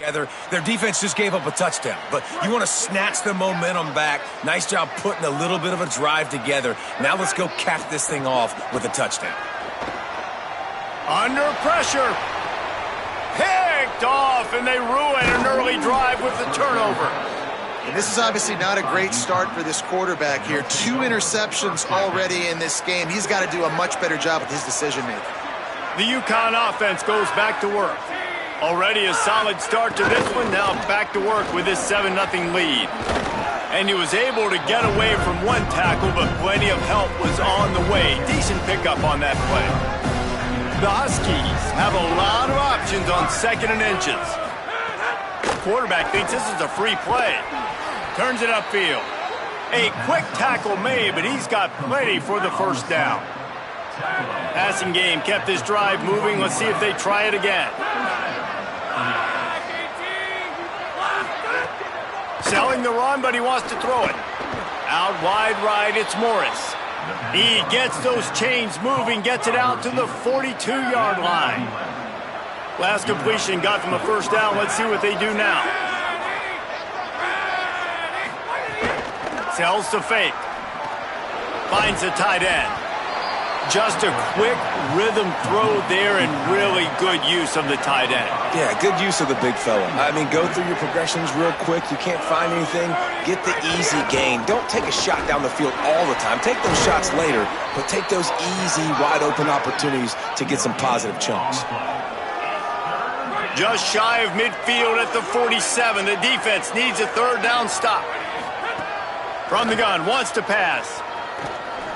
together. Their defense just gave up a touchdown, but you want to snatch the momentum back. Nice job putting a little bit of a drive together. Now let's go cap this thing off with a touchdown. Under pressure. Picked off, and they ruin an early drive with the turnover. And this is obviously not a great start for this quarterback here. 2 interceptions already in this game. He's got to do a much better job with his decision-making. The UConn offense goes back to work. Already a solid start to this one, now back to work with this 7-0 lead. And he was able to get away from one tackle, but plenty of help was on the way. Decent pickup on that play. The Huskies have a lot of options on 2nd and inches. The quarterback thinks this is a free play. Turns it upfield. A quick tackle made, but he's got plenty for the first down. Passing game kept this drive moving. Let's see if they try it again. Selling the run, but he wants to throw it. Out wide right, it's Morris. He gets those chains moving, gets it out to the 42-yard line. Last completion got them a first down. Let's see what they do now. Sells to fake. Finds the tight end. Just a quick rhythm throw there and really good use of the tight end. Yeah, good use of the big fella. I mean, go through your progressions real quick. You can't find anything, get the easy gain. Don't take a shot down the field all the time. Take those shots later, but take those easy, wide-open opportunities to get some positive chunks. Just shy of midfield at the 47. The defense needs a 3rd down stop. From the gun, wants to pass.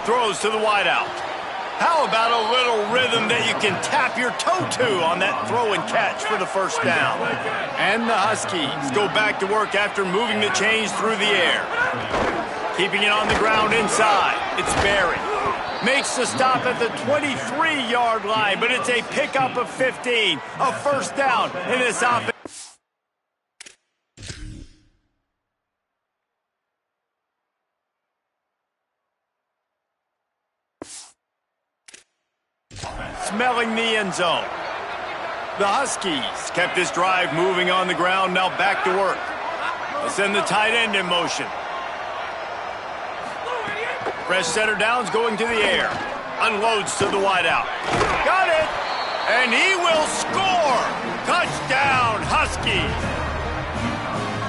Throws to the wideout. How about a little rhythm that you can tap your toe to on that throw and catch for the first down? And the Huskies go back to work after moving the chains through the air. Keeping it on the ground inside. It's Barry. Makes the stop at the 23-yard line, but it's a pickup of 15. A first down in this offense. Smelling the end zone. The Huskies kept this drive moving on the ground, now back to work. They send the tight end in motion. Fresh center downs going to the air. Unloads to the wideout. Got it! And he will score! Touchdown, Huskies!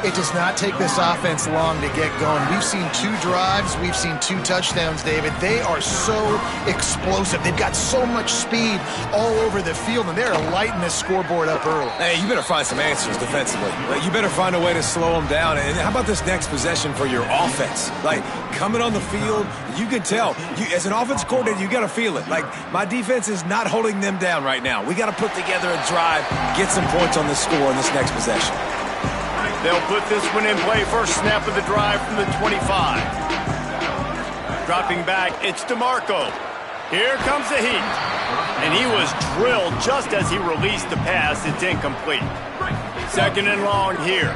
It does not take this offense long to get going. We've seen 2 drives. We've seen 2 touchdowns, David. They are so explosive. They've got so much speed all over the field, and they're lighting this scoreboard up early. Hey, you better find some answers defensively. You better find a way to slow them down. And how about this next possession for your offense? Like, coming on the field, you can tell. As an offense coordinator, you got to feel it. Like, my defense is not holding them down right now. We got to put together a drive, get some points on the score in this next possession. They'll put this one in play. First snap of the drive from the 25. Dropping back, it's DeMarco. Here comes the heat. And he was drilled just as he released the pass. It's incomplete. 2nd and long here.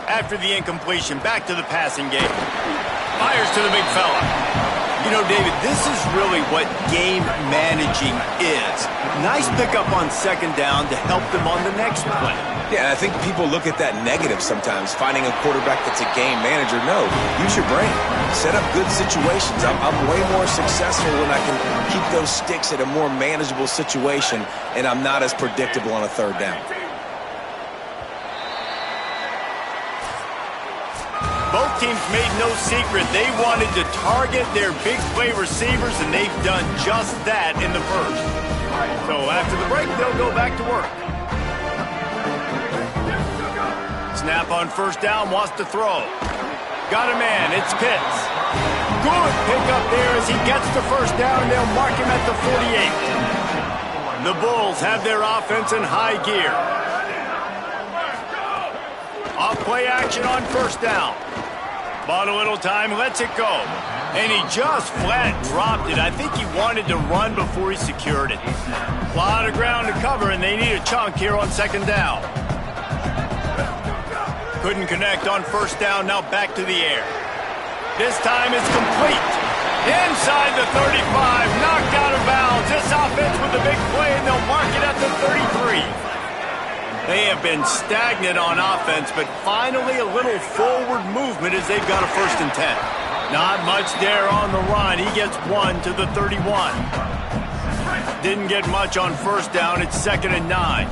After the incompletion, back to the passing game. Fires to the big fella. You know, David, this is really what game managing is. Nice pickup on 2nd down to help them on the next play. Yeah, I think people look at that negative sometimes, finding a quarterback that's a game manager. No, use your brain. Set up good situations. I'm way more successful when I can keep those sticks at a more manageable situation, and I'm not as predictable on a 3rd down. Both teams made no secret they wanted to target their big play receivers, and they've done just that in the first. So after the break, they'll go back to work. Snap on 1st down, wants to throw. Got a man, it's Pitts. Good pickup there as he gets the first down, and they'll mark him at the 48. The Bulls have their offense in high gear. Off play action on 1st down. Bought a little time, lets it go. And he just flat dropped it. I think he wanted to run before he secured it. A lot of ground to cover, and they need a chunk here on 2nd down. Couldn't connect on 1st down, now back to the air. This time it's complete. Inside the 35, knocked out of bounds. This offense with the big play, and they'll mark it at the 32. They have been stagnant on offense, but finally a little forward movement as they've got a 1st and 10. Not much there on the run. He gets 1 to the 31. Didn't get much on 1st down. It's 2nd and 9.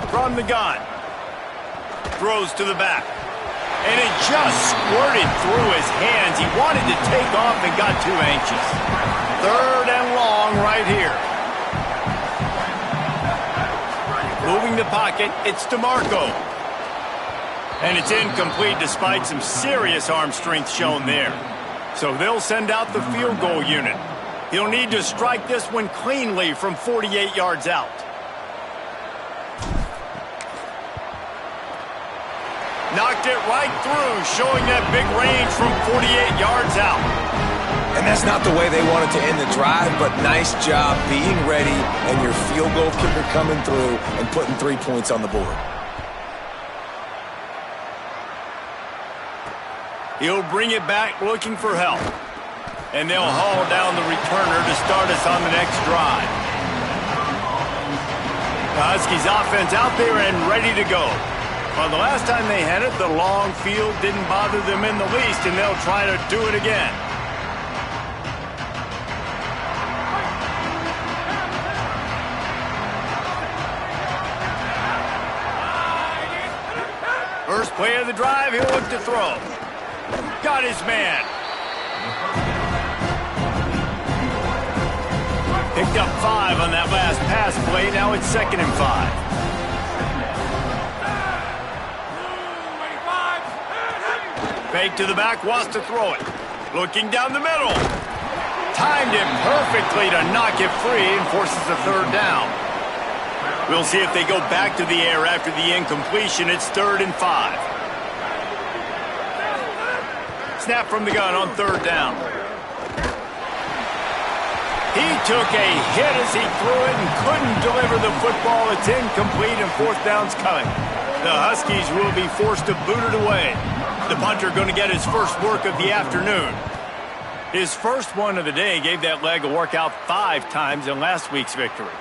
From the gun. Throws to the back. And it just squirted through his hands. He wanted to take off and got too anxious. 3rd and long right here. Moving the pocket, it's DeMarco. And it's incomplete despite some serious arm strength shown there. So they'll send out the field goal unit. He'll need to strike this one cleanly from 48 yards out. Knocked it right through, showing that big range from 48 yards out. And that's not the way they wanted to end the drive, but nice job being ready and your field goal kicker coming through and putting 3 points on the board. He'll bring it back looking for help. And they'll haul down the returner to start us on the next drive. The Huskies offense out there and ready to go. Well, the last time they had it, the long field didn't bother them in the least, and they'll try to do it again. First play of the drive, he'll look to throw. Got his man. Picked up 5 on that last pass play. Now it's 2nd and 5. Fake to the back, wants to throw it. Looking down the middle. Timed it perfectly to knock it free and forces the 3rd down. We'll see if they go back to the air after the incompletion. It's 3rd and 5. Snap from the gun on 3rd down. He took a hit as he threw it and couldn't deliver the football. It's incomplete and 4th down's coming. The Huskies will be forced to boot it away. The punter going to get his first work of the afternoon. His first one of the day gave that leg a workout 5 times in last week's victory.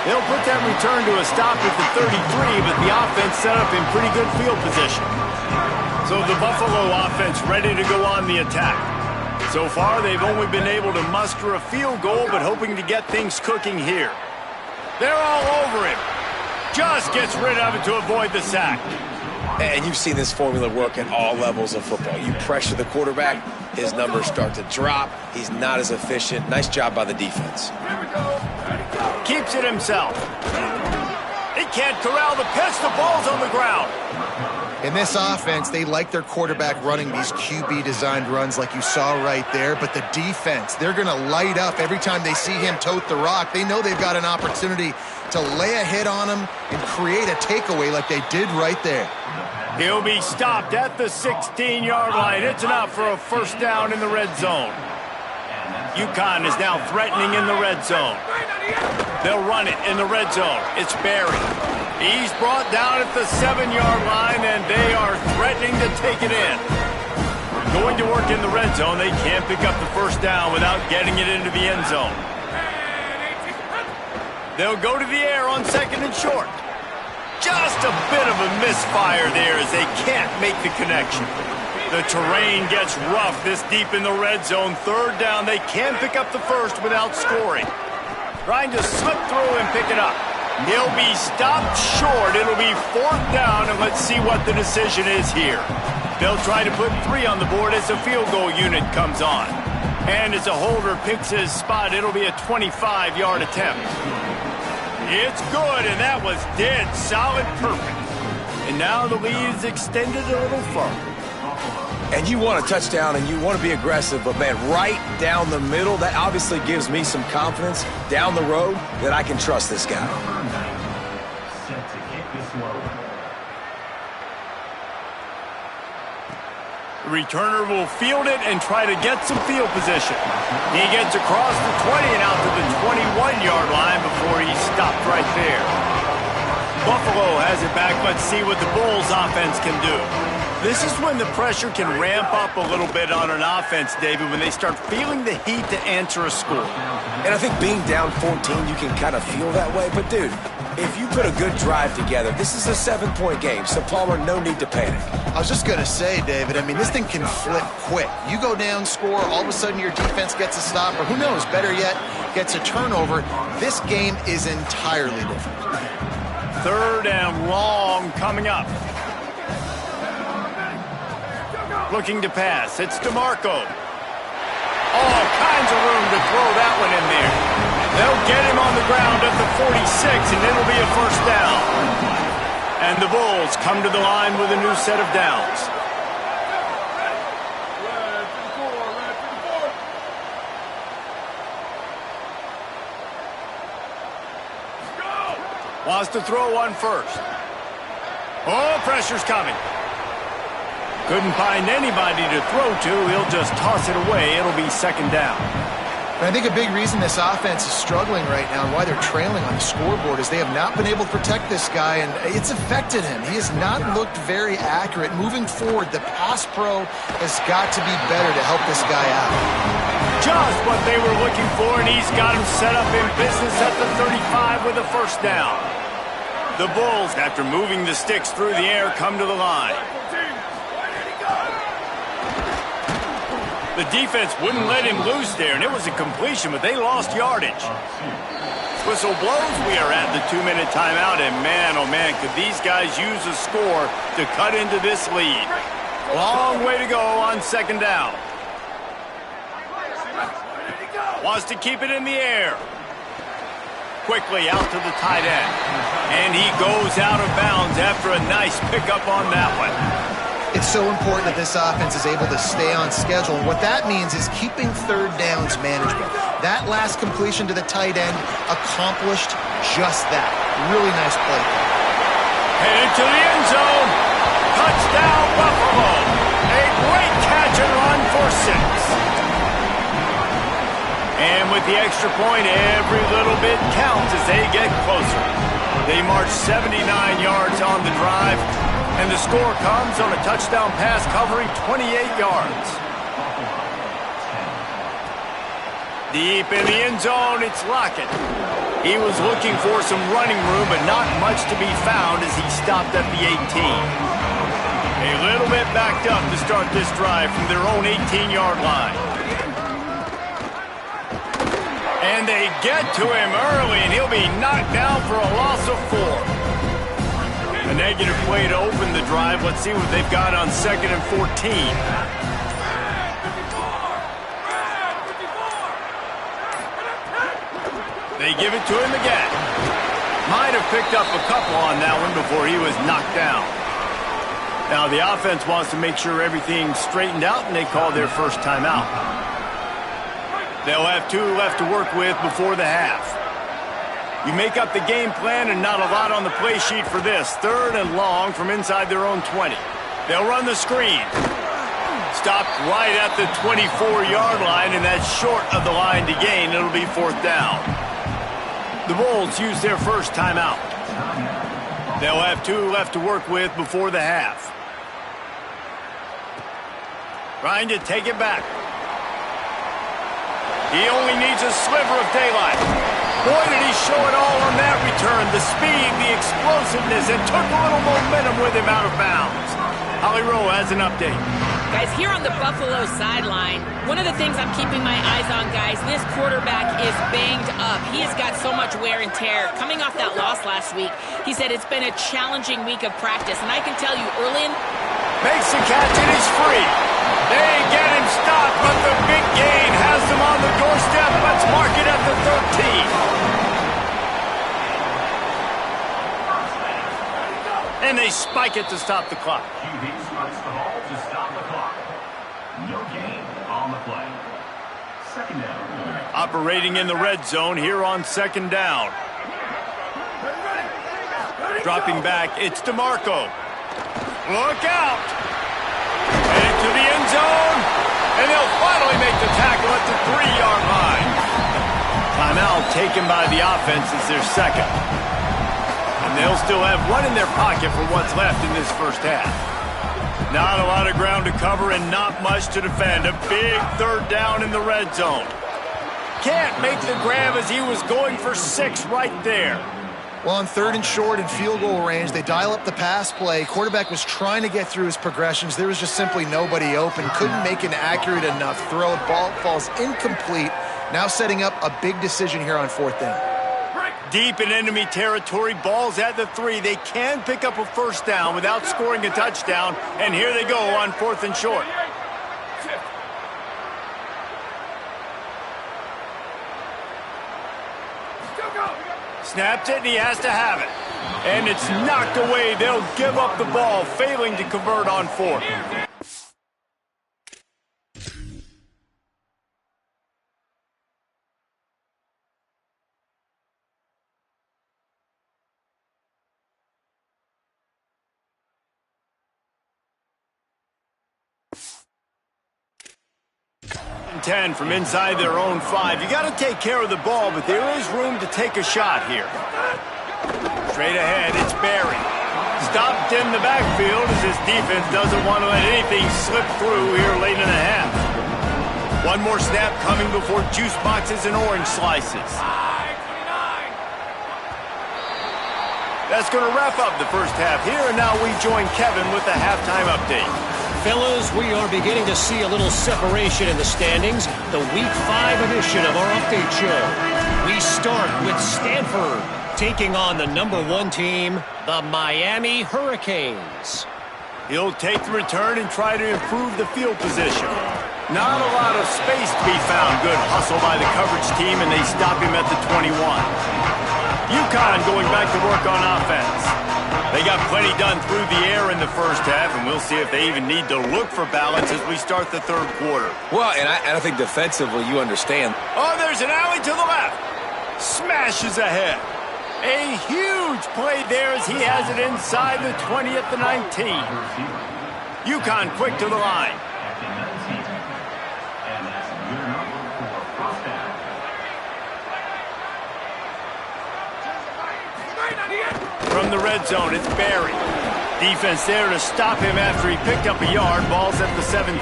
They'll put that return to a stop at the 33, but the offense set up in pretty good field position. So the Buffalo offense ready to go on the attack. So far, they've only been able to muster a field goal, but hoping to get things cooking here. They're all over him. Just gets rid of it to avoid the sack. And you've seen this formula work at all levels of football. You pressure the quarterback, his numbers start to drop. He's not as efficient. Nice job by the defense. Keeps it himself. He can't corral the pitch. The ball's on the ground. In this offense, they like their quarterback running these QB-designed runs like you saw right there, but the defense, they're going to light up every time they see him tote the rock. They know they've got an opportunity to lay a hit on him and create a takeaway like they did right there. He'll be stopped at the 16-yard line. It's enough for a 1st down in the red zone. UConn is now threatening in the red zone. They'll run it in the red zone. It's Barry. He's brought down at the 7-yard line, and they are threatening to take it in. Going to work in the red zone. They can't pick up the 1st down without getting it into the end zone. They'll go to the air on 2nd and short. Just a bit of a misfire there as they can't make the connection. The terrain gets rough this deep in the red zone. 3rd down. They can pick up the 1st without scoring. Trying to slip through and pick it up. He'll be stopped short. It'll be 4th down, and let's see what the decision is here. They'll try to put 3 on the board as the field goal unit comes on. And as a holder picks his spot, it'll be a 25-yard attempt. It's good, and that was dead solid perfect. And now the lead is extended a little further. And you want a touchdown and you want to be aggressive, but man, right down the middle, that obviously gives me some confidence down the road that I can trust this guy. The returner will field it and try to get some field position. He gets across the 20 and out to the 21-yard line before he's stopped right there. Buffalo has it back. Let's see what the Bulls offense can do. This is when the pressure can ramp up a little bit on an offense, David, when they start feeling the heat to answer a score. And I think being down 14, you can kind of feel that way. But, dude, if you put a good drive together, this is a 7-point game. So, Palmer, no need to panic. I was just going to say, David, I mean, this thing can flip quick. You go down, score, all of a sudden your defense gets a stop, or who knows, better yet, gets a turnover. This game is entirely different. 3rd and long coming up. Looking to pass. It's DeMarco. All kinds of room to throw that one in there. They'll get him on the ground at the 46, and it'll be a 1st down. And the Bulls come to the line with a new set of downs. Wants to throw one first. Oh, pressure's coming. Couldn't find anybody to throw to. He'll just toss it away. It'll be 2nd down. I think a big reason this offense is struggling right now and why they're trailing on the scoreboard is they have not been able to protect this guy, and it's affected him. He has not looked very accurate. Moving forward, the pass pro has got to be better to help this guy out. Just what they were looking for, and he's got him set up in business at the 35 with a 1st down. The Bulls, after moving the sticks through the air, come to the line. The defense wouldn't let him loose there, and it was a completion, but they lost yardage. Whistle blows, we are at the 2-minute timeout, and man, oh man, could these guys use a score to cut into this lead. Long way to go on 2nd down. Wants to keep it in the air. Quickly out to the tight end. And he goes out of bounds after a nice pickup on that one. It's so important that this offense is able to stay on schedule. And what that means is keeping 3rd downs manageable. That last completion to the tight end accomplished just that. Really nice play. Headed to the end zone. Touchdown, Buffalo. A great catch and run for 6. And with the extra point, every little bit counts as they get closer. They march 79 yards on the drive, and the score comes on a touchdown pass covering 28 yards. Deep in the end zone, it's Lockett. He was looking for some running room, but not much to be found as he stopped at the 18. A little bit backed up to start this drive from their own 18-yard line. And they get to him early, and he'll be knocked down for a loss of 4. A negative play to open the drive. Let's see what they've got on 2nd and 14. They give it to him again. Might have picked up a couple on that one before he was knocked down. Now the offense wants to make sure everything's straightened out, and they call their 1st timeout. They'll have 2 left to work with before the half. You make up the game plan and not a lot on the play sheet for this. 3rd and long from inside their own 20. They'll run the screen. Stopped right at the 24-yard line, and that's short of the line to gain. It'll be 4th down. The Bulls use their 1st timeout. They'll have 2 left to work with before the half. Trying to take it back. He only needs a sliver of daylight. Boy, did he show it all on that return. The speed, the explosiveness, and took a little momentum with him out of bounds. Holly Rowe has an update. Guys, here on the Buffalo sideline, one of the things I'm keeping my eyes on, guys, this quarterback is banged up. He has got so much wear and tear. Coming off that loss last week, he said it's been a challenging week of practice. And I can tell you, Erlin makes the catch and he's free. They get him stopped, but the big gain has them on the doorstep. Let's mark it at the 13. And they spike it to stop the clock. QB strikes the ball to stop the clock. No gain on the play. 2nd down. Operating in the red zone here on 2nd down. Dropping back, it's DeMarco. Look out! And to the end zone, and they'll finally make the tackle at the 3-yard line. Timeout taken by the offense as their 2nd. And they'll still have one in their pocket for what's left in this 1st half. Not a lot of ground to cover and not much to defend. A big third down in the red zone. Can't make the grab as he was going for 6 right there. Well, on 3rd and short and field goal range, they dial up the pass play. Quarterback was trying to get through his progressions. There was just simply nobody open. Couldn't make an accurate enough throw. Ball falls incomplete. Now setting up a big decision here on 4th down. Deep in enemy territory, ball's at the 3. They can pick up a first down without scoring a touchdown, and here they go on 4th and short. Snaps it, and he has to have it. And it's knocked away. They'll give up the ball, failing to convert on 4th. And 10 from inside their own 5. You got to take care of the ball, but there is room to take a shot here. Straight ahead, it's Barry. Stopped in the backfield as his defense doesn't want to let anything slip through here late in the half. One more snap coming before juice boxes and orange slices. That's going to wrap up the first half here, and now we join Kevin with the halftime update. Fellas, we are beginning to see a little separation in the standings. The Week 5 edition of our update show. We start with Stanford taking on the number 1 team, the Miami Hurricanes. He'll take the return and try to improve the field position. Not a lot of space to be found. Good hustle by the coverage team, and they stop him at the 21. UConn going back to work on offense. They got plenty done through the air in the first half, and we'll see if they even need to look for balance as we start the 3rd quarter. Well, and I think defensively, you understand. Oh, there's an alley to the left. Smashes ahead. A huge play there as he has it inside the 20 at the 19. UConn quick to the line. From the red zone, it's Barry. Defense there to stop him after he picked up a yard. Ball's at the 17.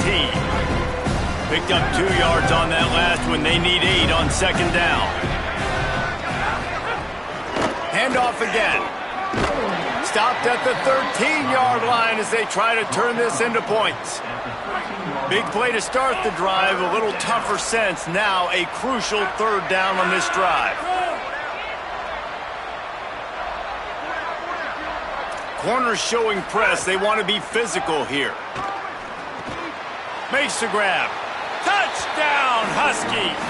Picked up 2 yards on that last one. They need 8 on 2nd down. Handoff again. Stopped at the 13-yard line as they try to turn this into points. Big play to start the drive. A little tougher since. Now a crucial 3rd down on this drive. Corners showing press. They want to be physical here. Makes the grab. Touchdown, Huskies.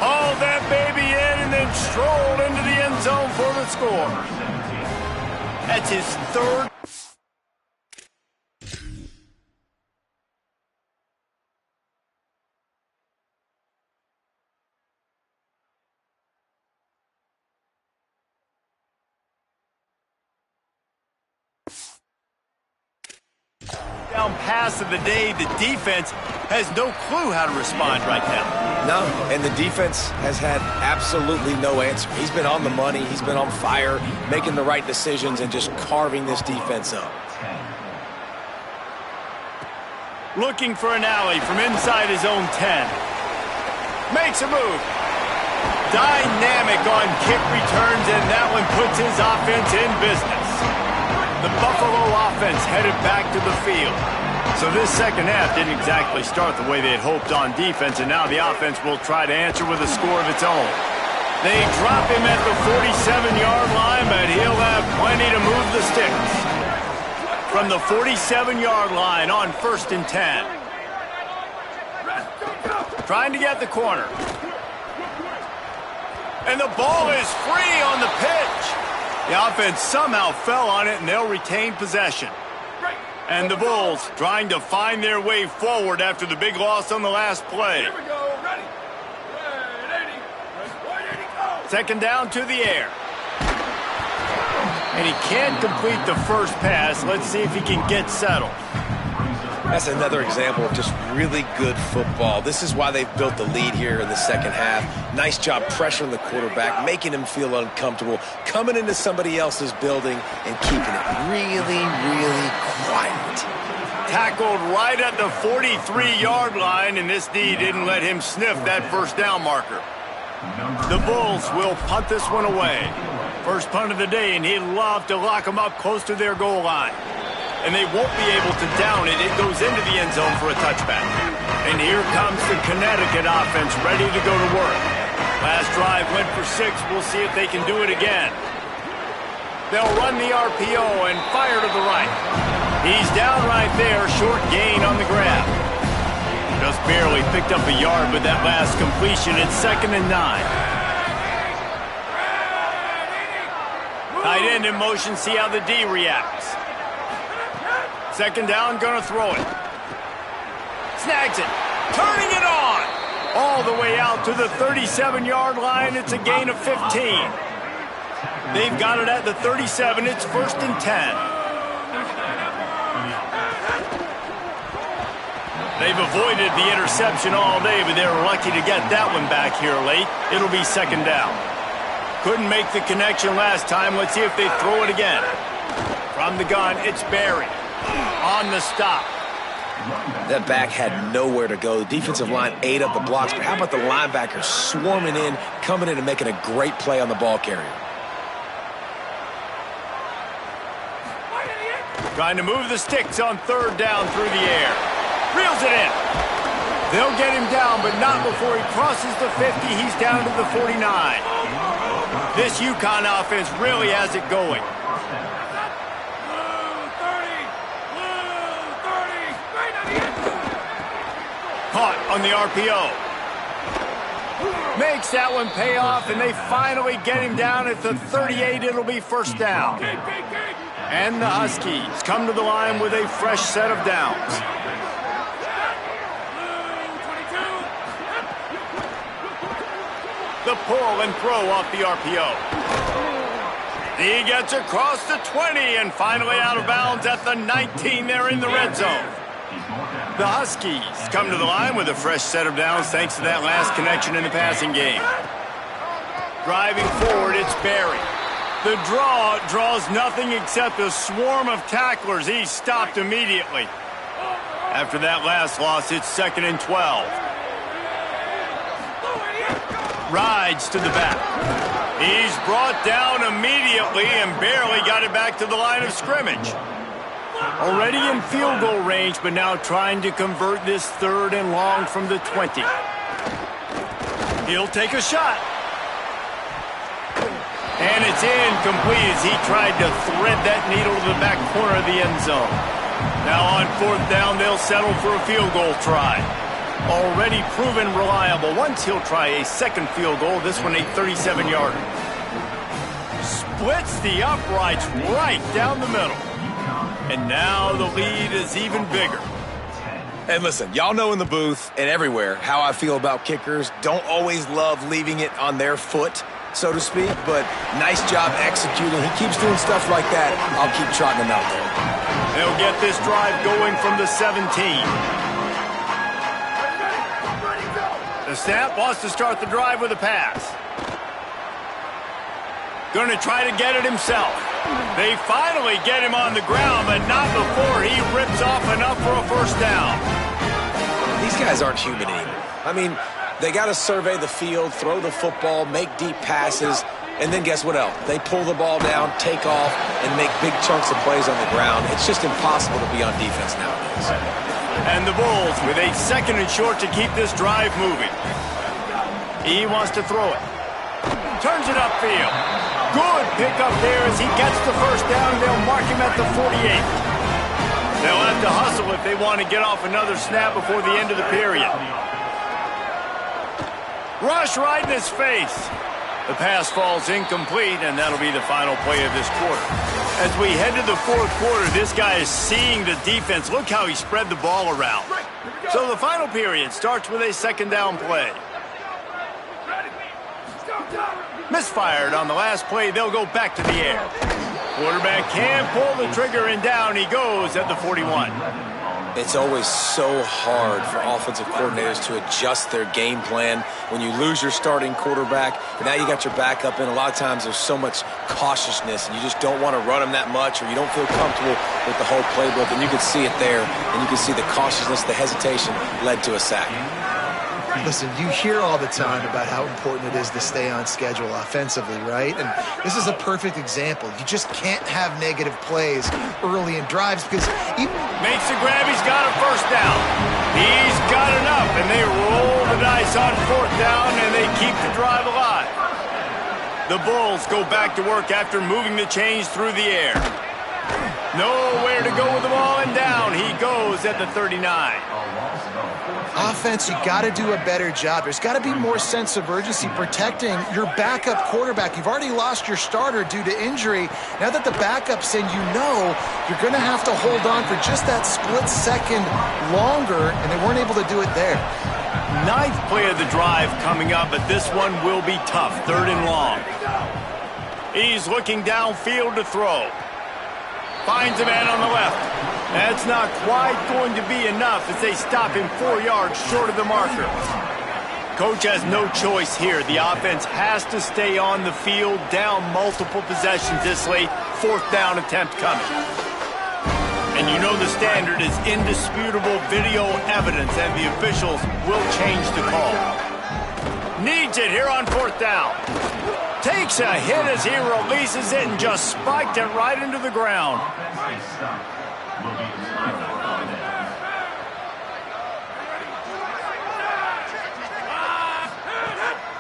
Hauled that baby in and then strolled into the end zone for the score. That's his 3rd. Down pass of the day, the defense has no clue how to respond right now. No, and the defense has had absolutely no answer. He's been on the money, he's been on fire, making the right decisions and just carving this defense up. Looking for an alley from inside his own 10. Makes a move. Dynamic on kick returns, and that one puts his offense in business. The Buffalo offense headed back to the field. So this second half didn't exactly start the way they had hoped on defense, and now the offense will try to answer with a score of its own. They drop him at the 47-yard line, but he'll have plenty to move the sticks. From the 47-yard line on 1st and 10. Trying to get the corner. And the ball is free on the pitch. The offense somehow fell on it, and they'll retain possession. And the Bulls trying to find their way forward after the big loss on the last play. Here we go. Ready. 2nd down to the air. And he can't complete the first pass. Let's see if he can get settled. That's another example of just really good football. This is why they've built the lead here in the second half. Nice job pressuring the quarterback, making him feel uncomfortable, coming into somebody else's building and keeping it really, really quiet. tackled right at the 43-yard line, and this D didn't let him sniff that first down marker. The Bulls will punt this one away. First punt of the day, and he'd love to lock them up close to their goal line. And they won't be able to down it. It goes into the end zone for a touchback. And here comes the Connecticut offense ready to go to work. Last drive went for 6. We'll see if they can do it again. They'll run the RPO and fire to the right. He's down right there, short gain on the grab. Just barely picked up a yard with that last completion. It's 2nd and 9. Tight end in motion, see how the D reacts. 2nd down, gonna throw it. Snags it, turning it on. All the way out to the 37-yard line. It's a gain of 15. They've got it at the 37. It's 1st and 10. They've avoided the interception all day, but they're lucky to get that one back here late. It'll be 2nd down. Couldn't make the connection last time. Let's see if they throw it again. From the gun, it's Barry. On the stop. That back had nowhere to go. The defensive line ate up the blocks, but how about the linebackers swarming in, coming in and making a great play on the ball carrier? Trying to move the sticks on 3rd down through the air. Reels it in. They'll get him down, but not before he crosses the 50. He's down to the 49. This UConn offense really has it going. Caught on the RPO. Makes that one pay off, and they finally get him down at the 38. It'll be 1st down. And the Huskies come to the line with a fresh set of downs. The pull and throw off the RPO. He gets across the 20 and finally out of bounds at the 19. They're in the red zone. The Huskies come to the line with a fresh set of downs thanks to that last connection in the passing game. Driving forward, it's Barry. The draw draws nothing except a swarm of tacklers. He's stopped immediately. After that last loss, it's 2nd and 12. Rides to the back. He's brought down immediately and barely got it back to the line of scrimmage. Already in field goal range, but now trying to convert this 3rd and long from the 20. He'll take a shot. And it's incomplete as he tried to thread that needle to the back corner of the end zone. Now on 4th down, they'll settle for a field goal try. Already proven reliable. Once he'll try a 2nd field goal, this one a 37-yarder. Splits the uprights right down the middle. And now the lead is even bigger. And listen, y'all know in the booth and everywhere how I feel about kickers. Don't always love leaving it on their foot, so to speak, but nice job executing. He keeps doing stuff like that. I'll keep trotting him out there. They'll get this drive going from the 17. The snap wants to start the drive with a pass. Going to try to get it himself. They finally get him on the ground, but not before he rips off enough for a 1st down. These guys aren't human anymore. I mean, they got to survey the field, throw the football, make deep passes, and then guess what else? They pull the ball down, take off, and make big chunks of plays on the ground. It's just impossible to be on defense nowadays. And the Bulls with a 2nd and short to keep this drive moving. He wants to throw it. Turns it upfield. Good pickup there as he gets the 1st down. They'll mark him at the 48. They'll have to hustle if they want to get off another snap before the end of the period. Rush right in his face. The pass falls incomplete, and that'll be the final play of this quarter. As we head to the 4th quarter, this guy is seeing the defense. Look how he spread the ball around. So the final period starts with a 2nd down play. Misfired on the last play. They'll go back to the air. Quarterback can pull the trigger, and down he goes at the 41. It's always so hard for offensive coordinators to adjust their game plan when you lose your starting quarterback, and now you got your backup in. A lot of times there's so much cautiousness, and you just don't want to run them that much, or you don't feel comfortable with the whole playbook, and you can see it there, and you can see the cautiousness, the hesitation led to a sack. Listen, you hear all the time about how important it is to stay on schedule offensively, right? And this is a perfect example. You just can't have negative plays early in drives because even... Makes the grab, he's got a first down. He's got enough, and they roll the dice on fourth down, and they keep the drive alive. The Bulls go back to work after moving the chains through the air. Nowhere to go with the ball, and down he goes at the 39. Offense, you got to do a better job. There's got to be more sense of urgency protecting your backup quarterback. You've already lost your starter due to injury. Now that the backup's in, you know you're going to have to hold on for just that split second longer, and they weren't able to do it there. Ninth play of the drive coming up, but this one will be tough. 3rd and long. He's looking downfield to throw. Finds a man on the left. That's not quite going to be enough as they stop him 4 yards short of the marker. Coach has no choice here. The offense has to stay on the field, down multiple possessions this late. 4th down attempt coming. And you know the standard is indisputable video evidence, and the officials will change the call. Needs it here on 4th down. Takes a hit as he releases it and just spiked it right into the ground.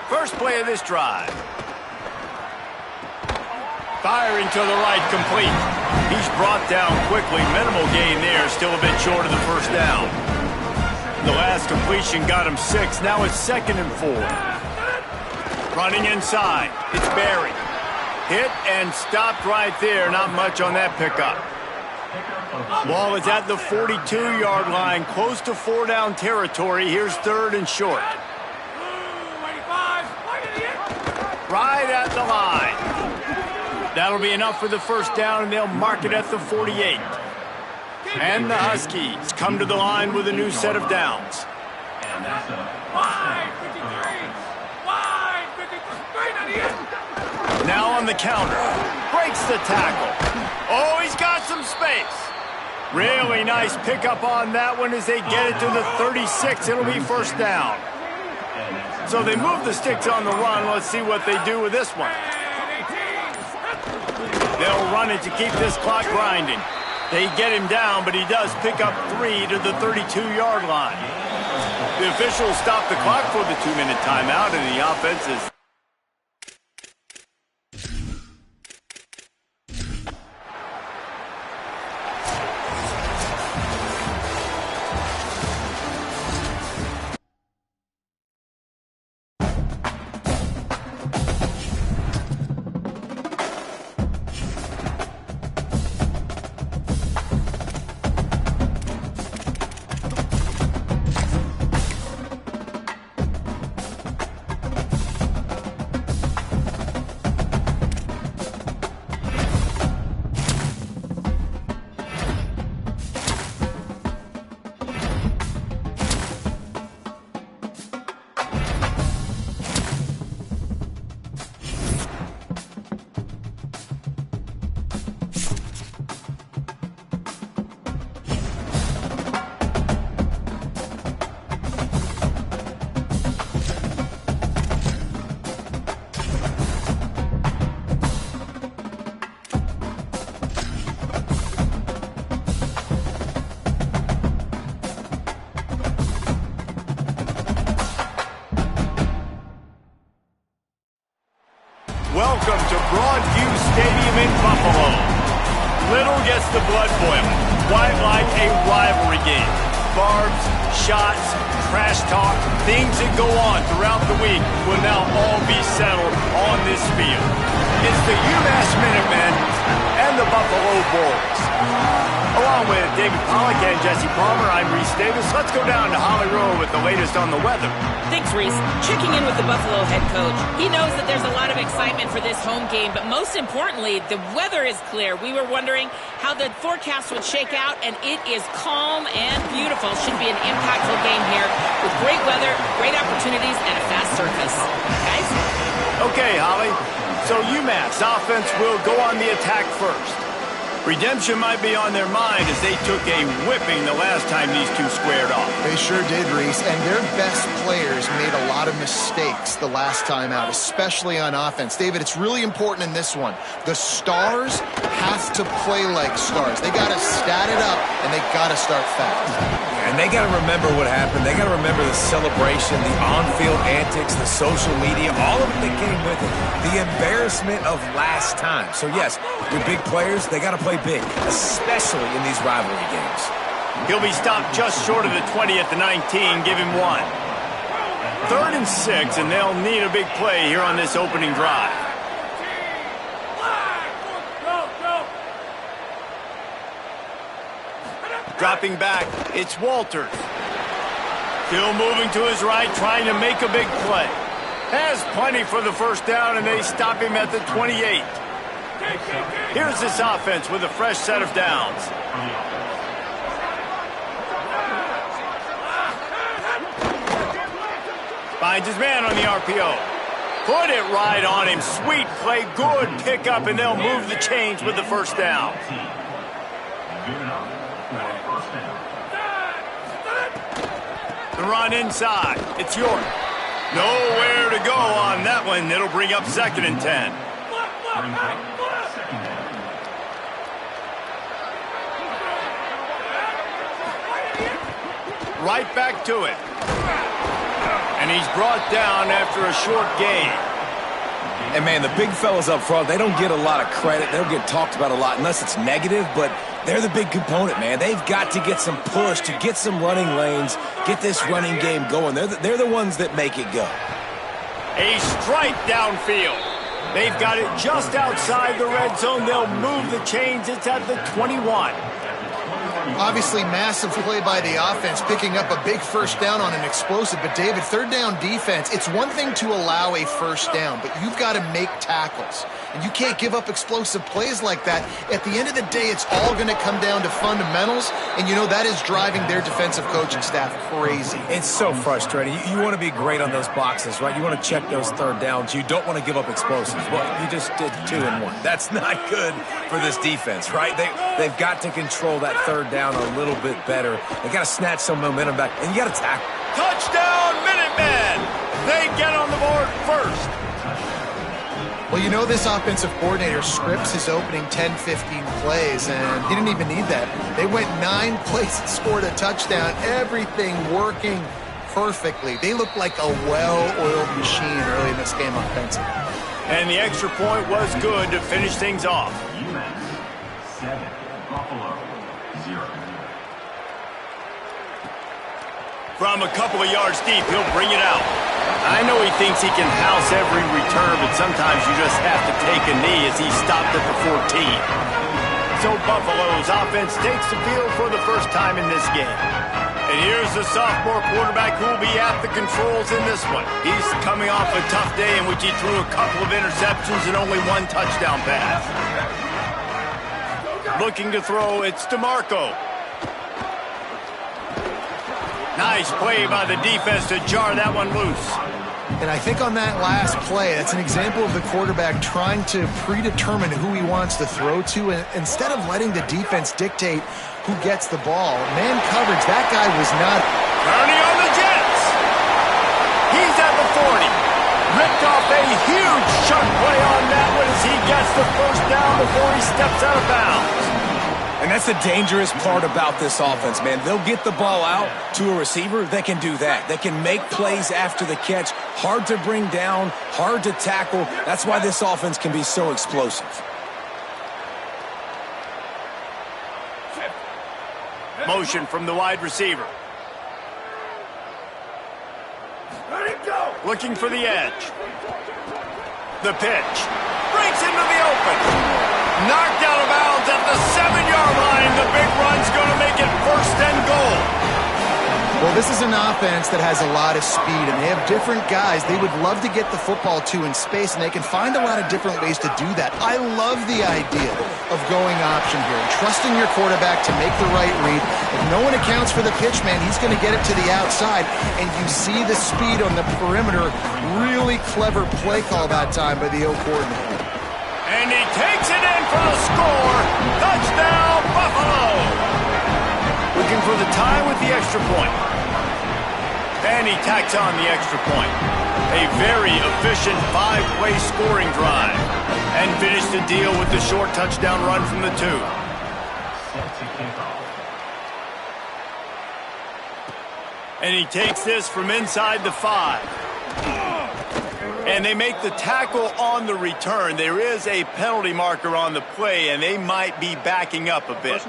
First play of this drive. Firing to the right, complete. He's brought down quickly. Minimal gain there, still a bit short of the first down. The last completion got him 6. Now it's 2nd and 4. Running inside. It's Barry. Hit and stopped right there. Not much on that pickup. Ball is at the 42-yard line, close to 4-down territory. Here's 3rd and short. Right at the line. That'll be enough for the first down, and they'll mark it at the 48. And the Huskies come to the line with a new set of downs. Now on the counter. Breaks the tackle. Oh, he's got some space. Really nice pickup on that one as they get it to the 36. It'll be first down. So they move the sticks on the run. Let's see what they do with this one. They'll run it to keep this clock grinding. They get him down, but he does pick up 3 to the 32-yard line. The officials stop the clock for the 2-minute timeout, and the offense is... Welcome to Broadview Stadium in Buffalo. Little gets the blood boiling. Quite like a rivalry game. Barbs, shots, trash talk, things that go on throughout the week will now all be settled on this field. It's the UMass Minutemen and the Buffalo Bulls. Along Along with David Pollack and Jesse Palmer, I'm Reese Davis. Let's go down to Holly Rowe with the latest on the weather. Thanks, Reese. Checking in with the Buffalo head coach. He knows that there's a lot of excitement for this home game, but most importantly, the weather is clear. We were wondering how the forecast would shake out, and it is calm and beautiful. Should be an impactful game here with great weather, great opportunities, and a fast surface. Guys? Okay, Holly. So UMass offense will go on the attack first. Redemption might be on their mind as they took a whipping the last time these two squared off. They sure did, Reese, and their best players made a lot of mistakes the last time out, especially on offense. David, it's really important in this one. The stars have to play like stars. They got to stat it up, and they got to start fast. And they got to remember what happened. They got to remember the celebration, the on-field antics, the social media, all of it that came with it. The embarrassment of last time. So, yes, your big players, they got to play big, especially in these rivalry games. He'll be stopped just short of the 20 at the 19. Give him 1. 3rd and 6, and they'll need a big play here on this opening drive. Dropping back, it's Walters. Still moving to his right, trying to make a big play. Has plenty for the first down, and they stop him at the 28. Here's this offense with a fresh set of downs. Finds his man on the RPO. Put it right on him. Sweet play, good pickup, and they'll move the chains with the first down. The run inside. It's York. Nowhere to go on that one. It'll bring up 2nd and 10. Right back to it. And he's brought down after a short gain. And, man, the big fellas up front, they don't get a lot of credit. They don't get talked about a lot unless it's negative, but they're the big component, man. They've got to get some push, to get some running lanes, get this running game going. They're the ones that make it go. A strike downfield. They've got it just outside the red zone. They'll move the chains. It's at the 21. Obviously, massive play by the offense, picking up a big first down on an explosive. But, David, 3rd down defense, it's one thing to allow a first down, but you've got to make tackles. And you can't give up explosive plays like that. At the end of the day, it's all going to come down to fundamentals, and you know that is driving their defensive coaching staff crazy. It's so frustrating. You want to be great on those boxes, right? You want to check those 3rd downs. You don't want to give up explosives. Well, you just did 2 and 1. That's not good for this defense, right? They've got to control that 3rd down a little bit better. They got to snatch some momentum back, and you got to tackle. Touchdown, Minutemen! They get on the board first. Well, you know this offensive coordinator scripts his opening 10-15 plays, and he didn't even need that. They went 9 plays and scored a touchdown, everything working perfectly. They looked like a well-oiled machine early in this game offensively. And the extra point was good to finish things off. UMass 7, Buffalo 0. From a couple of yards deep, he'll bring it out. I know he thinks he can house every return, but sometimes you just have to take a knee as he stopped at the 14. So Buffalo's offense takes the field for the first time in this game. And here's the sophomore quarterback who will be at the controls in this one. He's coming off a tough day in which he threw a couple of interceptions and only 1 touchdown pass. Looking to throw, it's DeMarco. Nice play by the defense to jar that one loose. And I think on that last play, that's an example of the quarterback trying to predetermine who he wants to throw to, and instead of letting the defense dictate who gets the ball. Man coverage, that guy was not. Turning on the Jets. He's at the 40. Ripped off a huge sharp play on that one as he gets the first down before he steps out of bounds. And that's the dangerous part about this offense, man. They'll get the ball out to a receiver. They can do that. They can make plays after the catch. Hard to bring down, hard to tackle. That's why this offense can be so explosive. Motion from the wide receiver. Let him go. Looking for the edge. The pitch. Breaks into the open. Knocked out of bounds at the 7-yard line. The big run's going to make it 1st and goal. Well, this is an offense that has a lot of speed, and they have different guys they would love to get the football to in space, and they can find a lot of different ways to do that. I love the idea of going option here and trusting your quarterback to make the right read. If no one accounts for the pitch, man, he's going to get it to the outside, and you see the speed on the perimeter. Really clever play call that time by the O coordinator. And he takes it in for the score. Touchdown, Buffalo! Looking for the tie with the extra point. And he tacks on the extra point. A very efficient 5-play scoring drive. And finished the deal with the short touchdown run from the 2. And he takes this from inside the 5. And they make the tackle on the return. There is a penalty marker on the play, and they might be backing up a bit.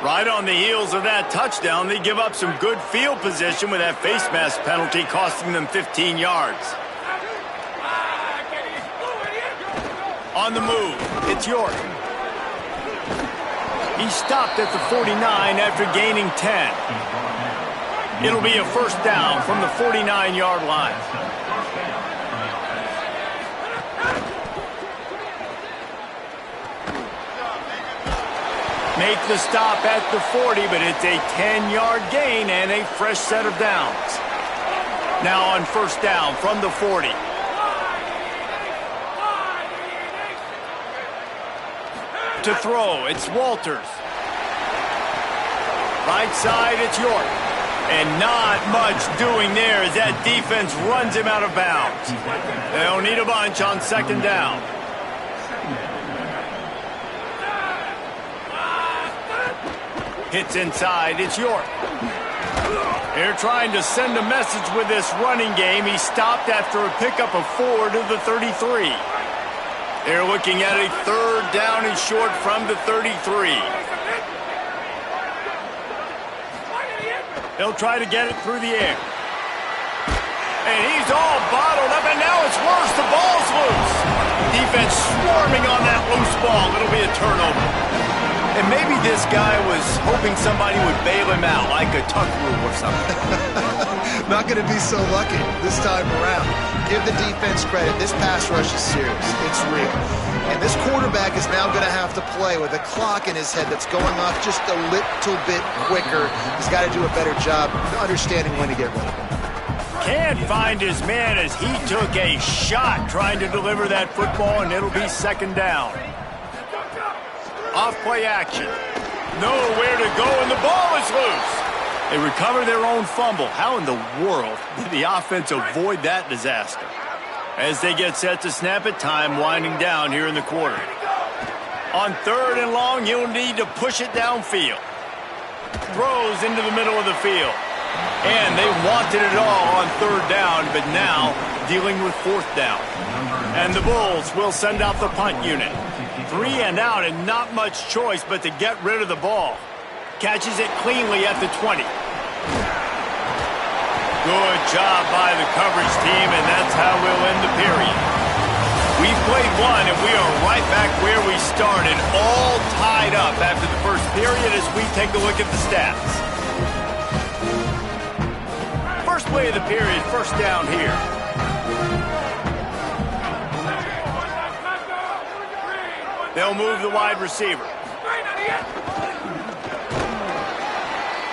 Right on the heels of that touchdown, they give up some good field position with that face mask penalty costing them 15 yards. On the move, it's York. He stopped at the 49 after gaining 10. It'll be a 1st down from the 49-yard line. Make the stop at the 40, but it's a 10-yard gain and a fresh set of downs. Now on 1st down from the 40. To throw, it's Walters. Right side, it's York. And not much doing there as that defense runs him out of bounds. They'll need a bunch on 2nd down. Hits inside, it's York. They're trying to send a message with this running game. He stopped after a pickup of 4 to the 33. They're looking at a 3rd down and short from the 33. They'll try to get it through the air. And he's all bottled up, and now it's worse. The ball's loose. Defense swarming on that loose ball. It'll be a turnover. And maybe this guy was hoping somebody would bail him out, like a tuck rule or something. Not going to be so lucky this time around. Give the defense credit. This pass rush is serious. It's real. And this quarterback is now going to have to play with a clock in his head that's going off just a little bit quicker. He's got to do a better job understanding when to get rid of it. Can't find his man as he took a shot trying to deliver that football, and it'll be 2nd down. Off-play action. Nowhere to go, and the ball is loose. They recover their own fumble. How in the world did the offense avoid that disaster? As they get set to snap it, time winding down here in the quarter. On 3rd and long, you'll need to push it downfield. Throws into the middle of the field. And they wanted it all on 3rd down, but now dealing with 4th down. And the Bulls will send out the punt unit. 3 and out, and not much choice but to get rid of the ball. Catches it cleanly at the 20. Good job by the coverage team, and that's how we'll end the period. We've played one, and we are right back where we started, all tied up after the first period as we take a look at the stats. First play of the period, 1st down here. They'll move the wide receiver.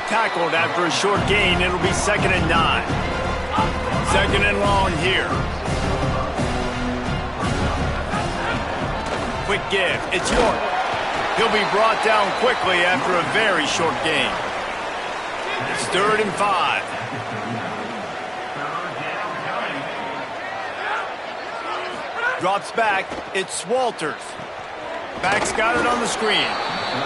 Tackled after a short gain. It'll be 2nd and 9. 2nd and long here. Quick give. It's York. He'll be brought down quickly after a very short gain. It's 3rd and 5. Drops back. It's Walters. Back's got it on the screen.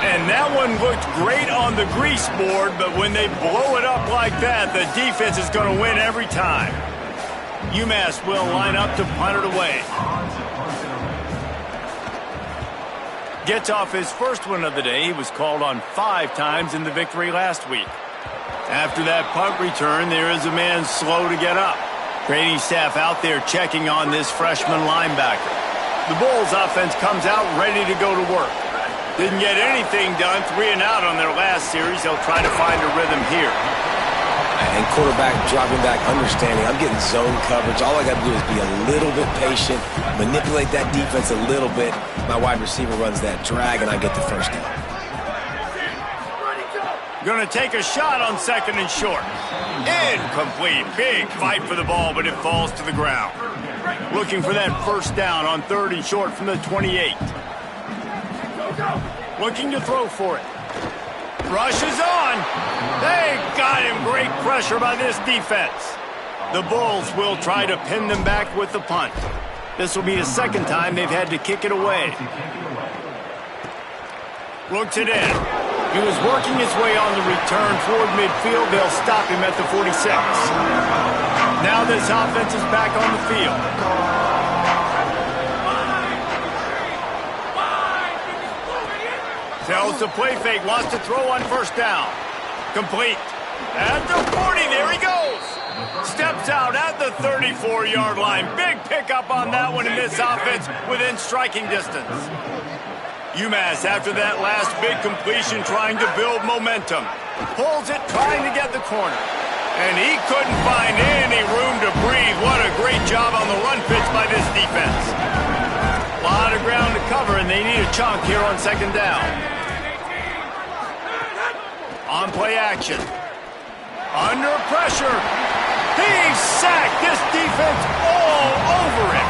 And that one looked great on the grease board, but when they blow it up like that, the defense is going to win every time. UMass will line up to punt it away. Gets off his first one of the day. He was called on 5 times in the victory last week. After that punt return, there is a man slow to get up. Training staff out there checking on this freshman linebacker. The Bulls offense comes out ready to go to work. Didn't get anything done, 3 and out on their last series. They'll try to find a rhythm here. And quarterback dropping back, understanding I'm getting zone coverage. All I got to do is be a little bit patient, manipulate that defense a little bit. My wide receiver runs that drag, and I get the first down. Going to take a shot on 2nd and short. Incomplete. Big fight for the ball, but it falls to the ground. Looking for that first down on 3rd and short from the 28. Looking to throw for it. Rush is on. They got him. Great pressure by this defense. The Bulls will try to pin them back with the punt. This will be the 2nd time they've had to kick it away. Looks it in. He was working his way on the return toward midfield. They'll stop him at the 46. Now this offense is back on the field. Tells the play fake, wants to throw on 1st down. Complete. At the 40, there he goes. Steps out at the 34-yard line. Big pickup on that one in this offense within striking distance. UMass, after that last big completion, trying to build momentum. Pulls it, trying to get the corner. And he couldn't find any room to breathe. What a great job on the run pitch by this defense. A lot of ground to cover, and they need a chunk here on 2nd down. On play action. Under pressure. He's sacked. This defense all over him.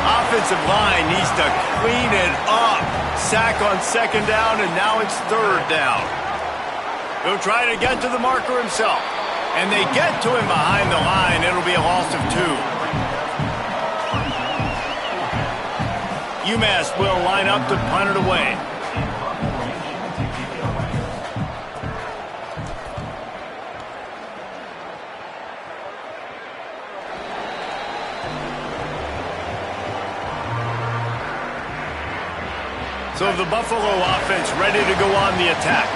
Offensive line needs to clean it up. Sack on 2nd down, and now it's 3rd down. He'll try to get to the marker himself. And they get to him behind the line. It'll be a loss of 2. UMass will line up to punt it away. So the Buffalo offense ready to go on the attack.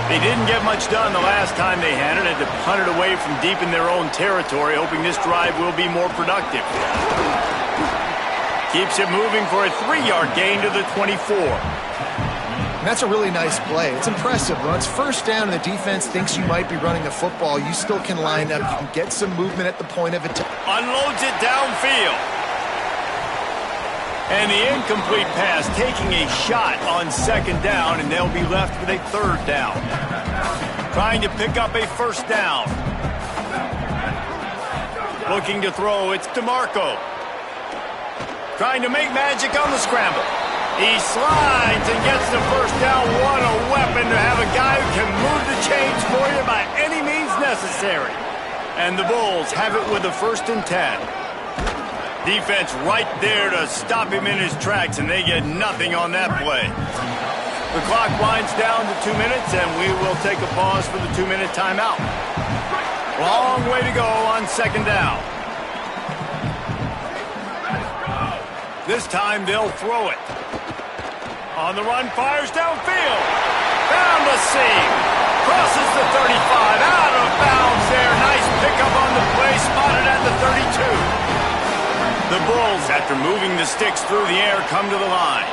They didn't get much done the last time they had it. Had to punt it away from deep in their own territory, hoping this drive will be more productive. Keeps it moving for a 3-yard gain to the 24. And that's a really nice play. It's impressive. When it's 1st down and the defense thinks you might be running the football, you still can line up. You can get some movement at the point of attack. Unloads it downfield. And the incomplete pass taking a shot on 2nd down, and they'll be left with a 3rd down. Trying to pick up a 1st down. Looking to throw, it's DeMarco. Trying to make magic on the scramble. He slides and gets the 1st down. What a weapon to have a guy who can move the chains for you by any means necessary. And the Bulls have it with a 1st and 10. Defense right there to stop him in his tracks, and they get nothing on that play. The clock winds down to 2 minutes, and we will take a pause for the 2-minute timeout. Long way to go on 2nd down. This time they'll throw it. On the run, fires downfield. Found the seam. Crosses the 35. Out of bounds there. Nice pickup on the play. Spotted at the 32. The Bulls, after moving the sticks through the air, come to the line.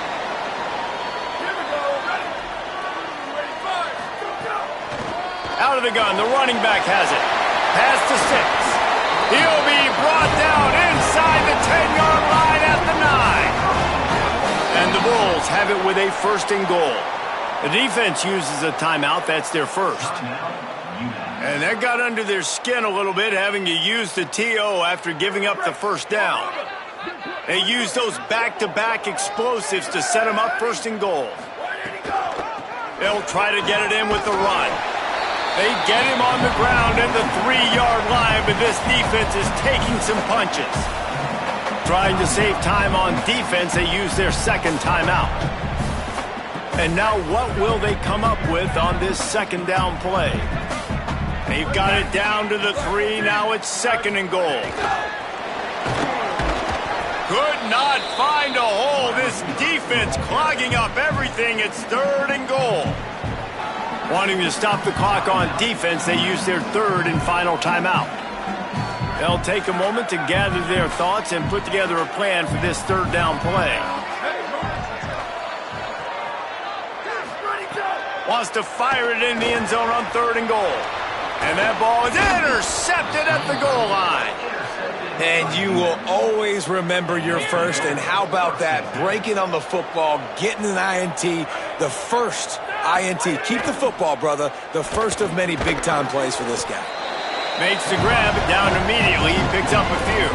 Out of the gun, the running back has it. Pass to 6. He'll be brought down inside the 10-yard line at the 9. And the Bulls have it with a 1st and goal. The defense uses a timeout. That's their 1st. And that got under their skin a little bit, having to use the TO after giving up the 1st down. They used those back-to-back explosives to set them up 1st and goal. They'll try to get it in with the run. They get him on the ground at the 3-yard line, but this defense is taking some punches. Trying to save time on defense, they use their 2nd timeout. And now what will they come up with on this 2nd down play? They've got it down to the 3. Now it's 2nd and goal. Could not find a hole. This defense clogging up everything. It's 3rd and goal. Wanting to stop the clock on defense, they use their 3rd and final timeout. They'll take a moment to gather their thoughts and put together a plan for this third down play. Wants to fire it in the end zone on 3rd and goal. And that ball is intercepted at the goal line. And you will always remember your first. And how about that? Breaking on the football, getting an INT, the first INT. Keep the football, brother. The first of many big-time plays for this guy. Makes the grab, down immediately. He picks up a few.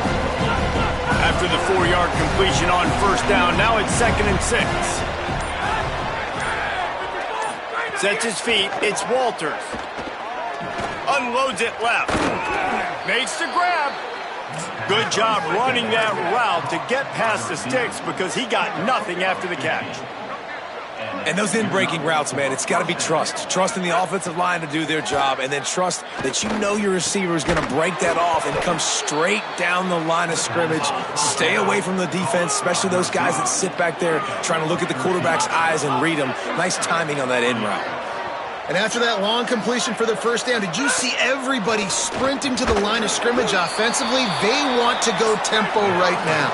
After the 4-yard completion on 1st down, now it's 2nd and 6. Sets his feet. It's Walters. Unloads it left. Makes the grab. Good job running that route to get past the sticks because he got nothing after the catch. And those in-breaking routes, man, it's got to be trust. Trust in the offensive line to do their job, and then trust that you know your receiver is going to break that off and come straight down the line of scrimmage. Stay away from the defense, especially those guys that sit back there trying to look at the quarterback's eyes and read them. Nice timing on that in route. And after that long completion for the 1st down, did you see everybody sprinting to the line of scrimmage offensively? They want to go tempo right now.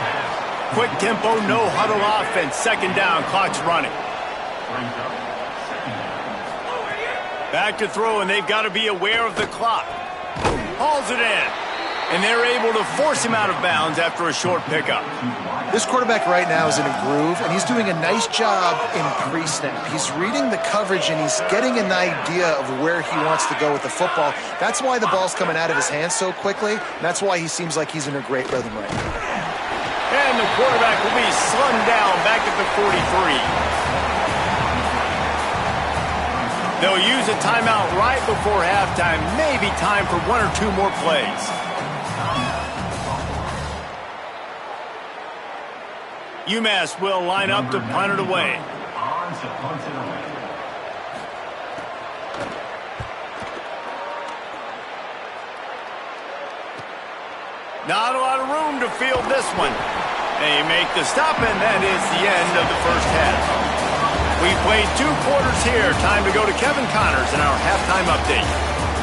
Quick tempo, no huddle offense. 2nd down, clock's running. Back to throw, and they've got to be aware of the clock. Hauls it in. And they're able to force him out of bounds after a short pickup. This quarterback right now is in a groove, and he's doing a nice job in pre-snap. He's reading the coverage, and he's getting an idea of where he wants to go with the football. That's why the ball's coming out of his hands so quickly, and that's why he seems like he's in a great rhythm right now. And the quarterback will be slung down back at the 43. They'll use a timeout right before halftime. Maybe time for 1 or 2 more plays. UMass will line up to punt it away. Not a lot of room to field this one. They make the stop, and that is the end of the first half. We played 2 quarters here. Time to go to Kevin Connors in our halftime update.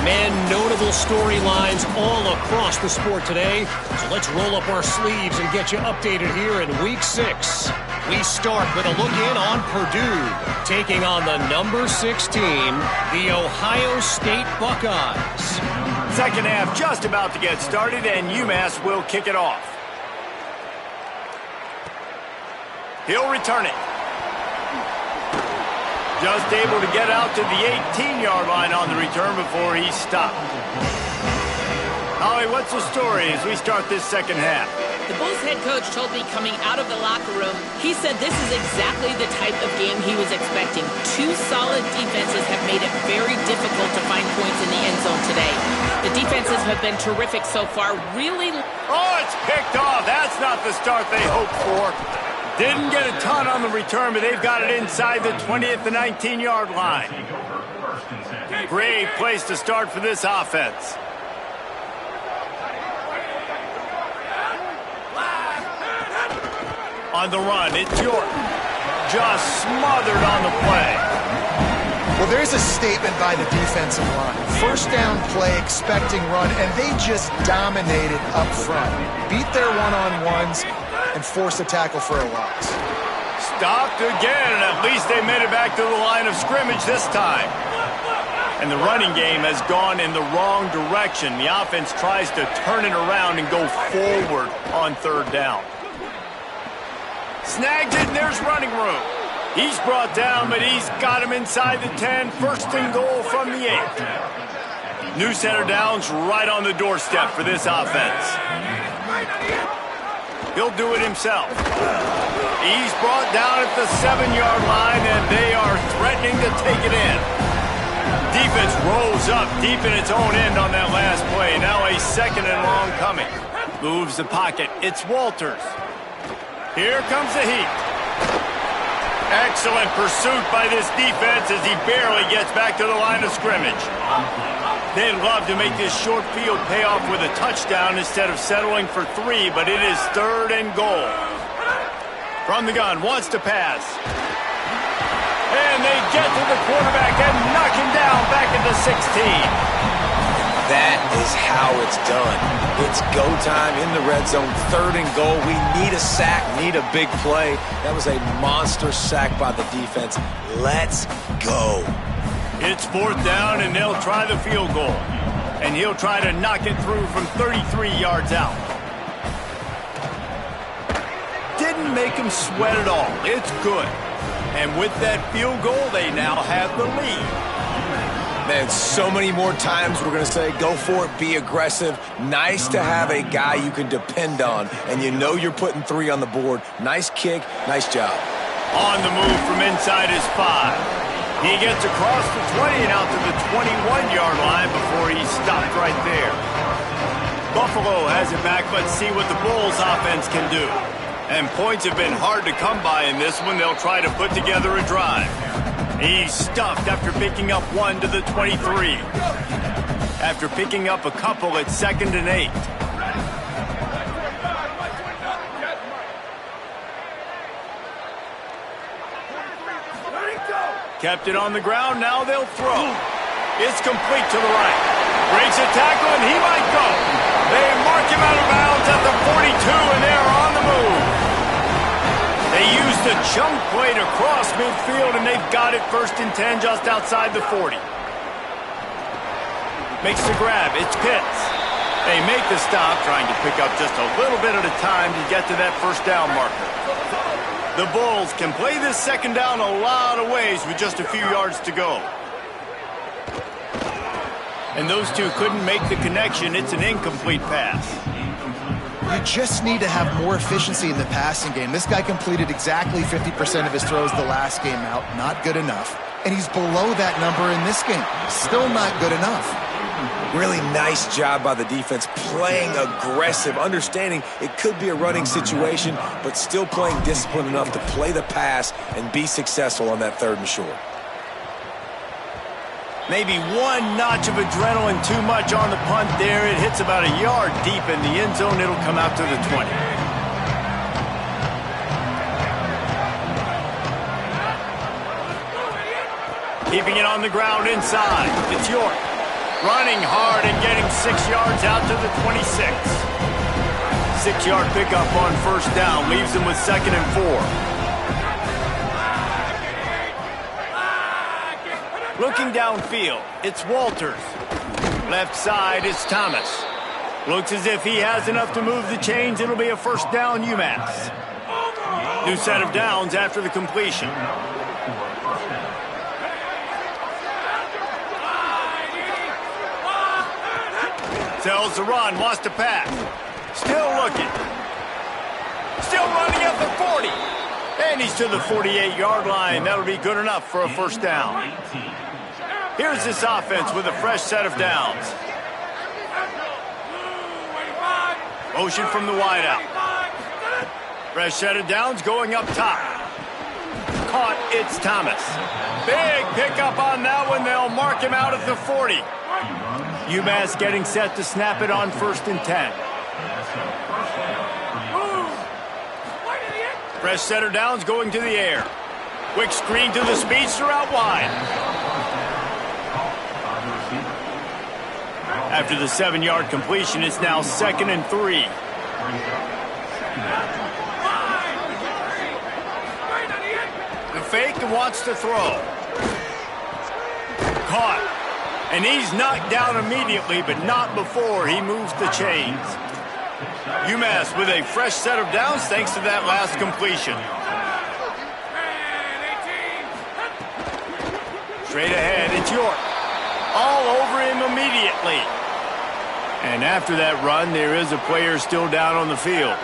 Man, notable storylines all across the sport today. So let's roll up our sleeves and get you updated here in Week 6. We start with a look in on Purdue, taking on the number 6 team, the Ohio State Buckeyes. 2nd half just about to get started, and UMass will kick it off. He'll return it. Just able to get out to the 18-yard line on the return before he stopped. Holly, what's the story as we start this 2nd half? The Bulls head coach told me coming out of the locker room, he said this is exactly the type of game he was expecting. 2 solid defenses have made it very difficult to find points in the end zone today. The defenses have been terrific so far. Really... Oh, it's picked off. That's not the start they hoped for. Didn't get a ton on the return, but they've got it inside the 20 at the 19-yard line. Great place to start for this offense. On the run, it's York. Just smothered on the play. Well, there's a statement by the defensive line. 1st down play, expecting run, and they just dominated up front. Beat their one-on-ones and forced a tackle for a loss. Stopped again, and at least they made it back to the line of scrimmage this time. And the running game has gone in the wrong direction. The offense tries to turn it around and go forward on 3rd down. Snags it, and there's running room. He's brought down, but he's got him inside the 10. 1st and goal from the 8. New center downs right on the doorstep for this offense. He'll do it himself. He's brought down at the 7-yard line, and they are threatening to take it in. Defense rolls up deep in its own end on that last play. Now a 2nd and long coming. Moves the pocket. It's Walters. Here comes the heat. Excellent pursuit by this defense as he barely gets back to the line of scrimmage. They'd love to make this short field pay off with a touchdown instead of settling for 3, but it is 3rd and goal. From the gun, wants to pass. And they get to the quarterback and knock him down back at the 16. That is how it's done. It's go time in the red zone, 3rd and goal. We need a sack, need a big play. That was a monster sack by the defense. Let's go. It's 4th down, and they'll try the field goal. And he'll try to knock it through from 33 yards out. Didn't make him sweat at all. It's good. And with that field goal, they now have the lead. Man, so many more times we're going to say, go for it, be aggressive. Nice to have a guy you can depend on, and you know you're putting 3 on the board. Nice kick, nice job. On the move from inside his 5. He gets across the 20 and out to the 21-yard line before he's stopped right there. Buffalo has it back, but see what the Bulls offense can do. And points have been hard to come by in this one. They'll try to put together a drive. He's stuffed after picking up 1 to the 23. After picking up a couple at 2nd and 8. Kept it on the ground, now they'll throw. It's complete to the right. Breaks a tackle, and he might go. They mark him out of bounds at the 42, and they're on the move. They used a chunk play to cross midfield, and they've got it 1st and 10 just outside the 40. Makes the grab, it's Pitts. They make the stop, trying to pick up just a little bit at a time to get to that 1st down marker. The Bulls can play this 2nd down a lot of ways with just a few yards to go. And those two couldn't make the connection. It's an incomplete pass. You just need to have more efficiency in the passing game. This guy completed exactly 50% of his throws the last game out. Not good enough. And he's below that number in this game. Still not good enough. Really nice job by the defense, playing aggressive, understanding it could be a running situation, but still playing disciplined enough to play the pass and be successful on that 3rd and short. Maybe 1 notch of adrenaline too much on the punt there. It hits about a yard deep in the end zone. It'll come out to the 20. Keeping it on the ground inside. It's York. Running hard and getting 6 yards out to the 26. 6-yard pickup on 1st down. Leaves them with 2nd and 4. Looking downfield, it's Walters. Left side is Thomas. Looks as if he has enough to move the chains. It'll be a 1st down UMass. New set of downs after the completion. Tells the run, wants to pass. Still looking. Still running at the 40. And he's to the 48-yard line. That'll be good enough for a 1st down. Here's this offense with a fresh set of downs. Motion from the wideout. Fresh set of downs going up top. Caught, it's Thomas. Big pickup on that one. They'll mark him out at the 40. UMass getting set to snap it on 1st and 10. Fresh set of downs going to the air. Quick screen to the speedster out wide. After the 7-yard completion, it's now 2nd and 3. The fake and wants to throw. Caught. And he's knocked down immediately, but not before he moves the chains. UMass with a fresh set of downs thanks to that last completion. Straight ahead, it's York. All over him immediately. And after that run, there is a player still down on the field.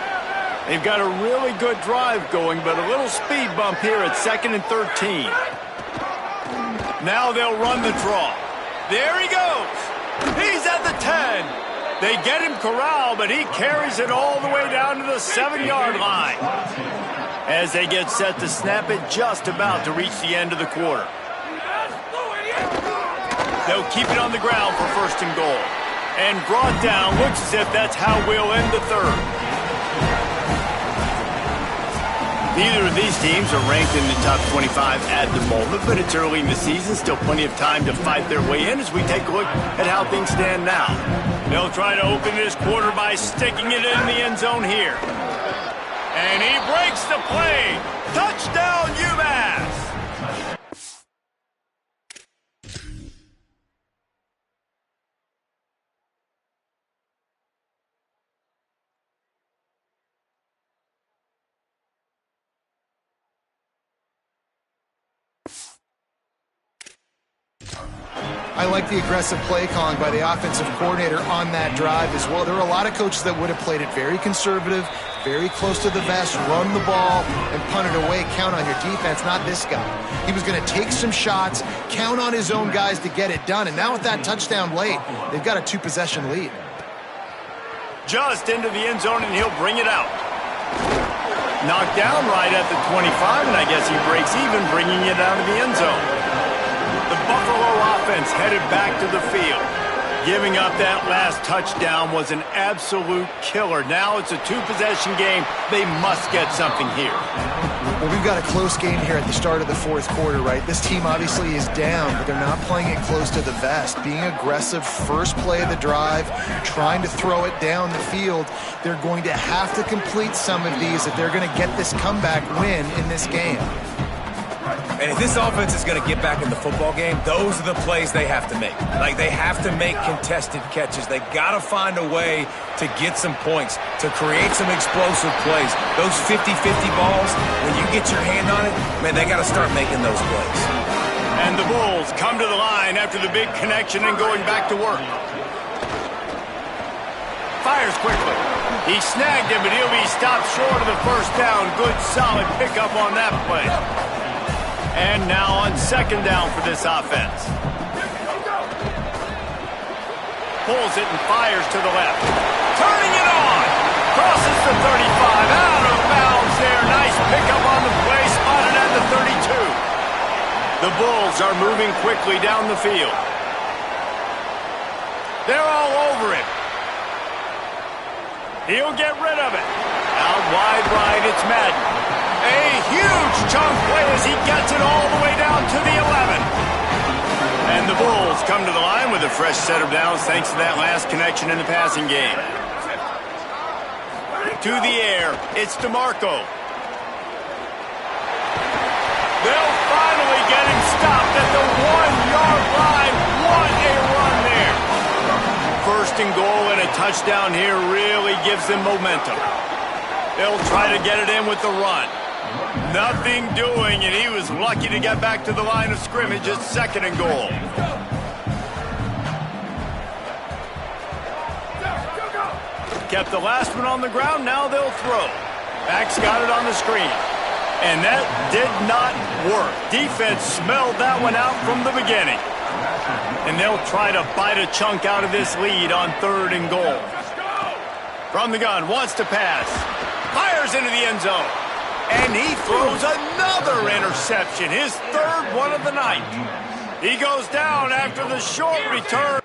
They've got a really good drive going, but a little speed bump here at 2nd and 13. Now they'll run the draw. There he goes. He's at the 10. They get him corralled, but he carries it all the way down to the 7-yard line. As they get set to snap it, just about to reach the end of the quarter. They'll keep it on the ground for 1st and goal. And brought down, looks as if that's how we'll end the 3rd. Neither of these teams are ranked in the top 25 at the moment, but it's early in the season. Still plenty of time to fight their way in as we take a look at how things stand now. They'll try to open this quarter by sticking it in the end zone here. And he breaks the play. Touchdown, UMass! I like the aggressive play calling by the offensive coordinator on that drive as well. There were a lot of coaches that would have played it very conservative, very close to the vest, run the ball, and punt it away. Count on your defense, not this guy. He was going to take some shots, count on his own guys to get it done. And now with that touchdown late, they've got a 2-possession lead. Just into the end zone, and he'll bring it out. Knocked down right at the 25, and I guess he breaks even, bringing it out of the end zone. The Buffalo offense headed back to the field. Giving up that last touchdown was an absolute killer. Now it's a 2-possession game. They must get something here. Well, we've got a close game here at the start of the fourth quarter, right? This team obviously is down, but they're not playing it close to the vest. Being aggressive, first play of the drive, trying to throw it down the field. They're going to have to complete some of these if they're going to get this comeback win in this game. And if this offense is going to get back in the football game, those are the plays they have to make. Like, they have to make contested catches. They got to find a way to get some points, to create some explosive plays. Those 50-50 balls, when you get your hand on it, man, they got to start making those plays. And the Bulls come to the line after the big connection and going back to work. Fires quickly. He snagged him, but he'll be stopped short of the first down. Good, solid pickup on that play. And now on second down for this offense. Pulls it and fires to the left. Turning it on. Crosses the 35. Out of bounds there. Nice pickup on the play. Spotted at the 32. The Bulls are moving quickly down the field. They're all over him. He'll get rid of it. Out wide right, it's Madden. A huge chunk play as he gets it all the way down to the 11. And the Bulls come to the line with a fresh set of downs thanks to that last connection in the passing game. To the air, it's DeMarco. They'll finally get him stopped at the 1-yard line. What a run there. First and goal and a touchdown here really gives them momentum. They'll try to get it in with the run. Nothing doing, and he was lucky to get back to the line of scrimmage at second and goal. Kept the last one on the ground, now they'll throw. Max got it on the screen. And that did not work. Defense smelled that one out from the beginning. And they'll try to bite a chunk out of this lead on third and goal. From the gun, wants to pass. Fires into the end zone. And he throws another interception, his third one of the night. He goes down after the short return.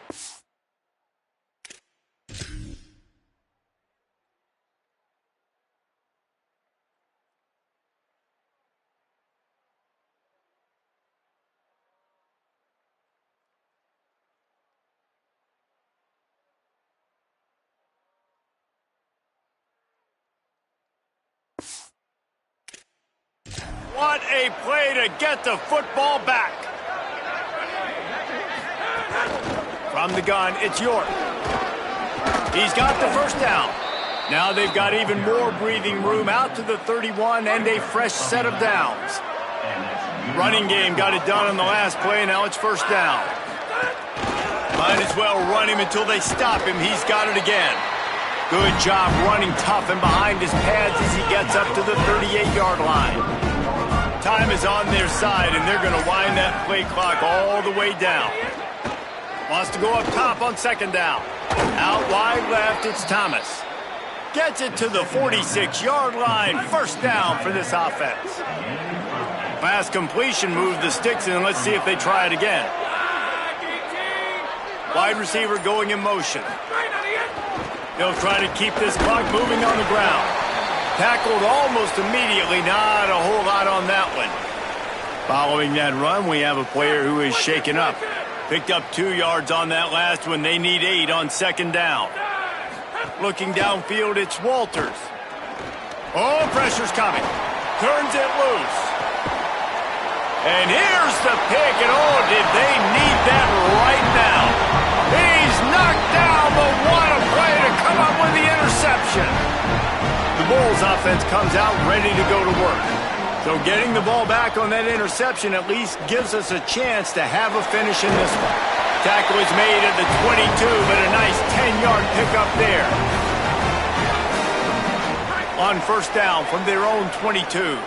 What a play to get the football back. From the gun, it's York. He's got the first down. Now they've got even more breathing room out to the 31 and a fresh set of downs. Running game got it done on the last play, now it's first down. Might as well run him until they stop him. He's got it again. Good job running tough and behind his pads as he gets up to the 38-yard line. Time is on their side, and they're going to wind that play clock all the way down. Wants to go up top on second down. Out wide left, it's Thomas. Gets it to the 46-yard line. First down for this offense. Last completion moved the sticks in. Let's see if they try it again. Wide receiver going in motion. They'll try to keep this clock moving on the ground. Tackled almost immediately. Not a whole lot on that one. Following that run, we have a player who is shaken up. Picked up 2 yards on that last one. They need 8 on second down. Looking downfield, it's Walters. Oh, pressure's coming. Turns it loose. And here's the pick. And oh, did they need that right now. He's knocked down, but what a play to come up with the interception. The Bulls offense comes out ready to go to work. So getting the ball back on that interception at least gives us a chance to have a finish in this one. Tackle is made at the 22, but a nice 10-yard pickup there. On first down from their own 22.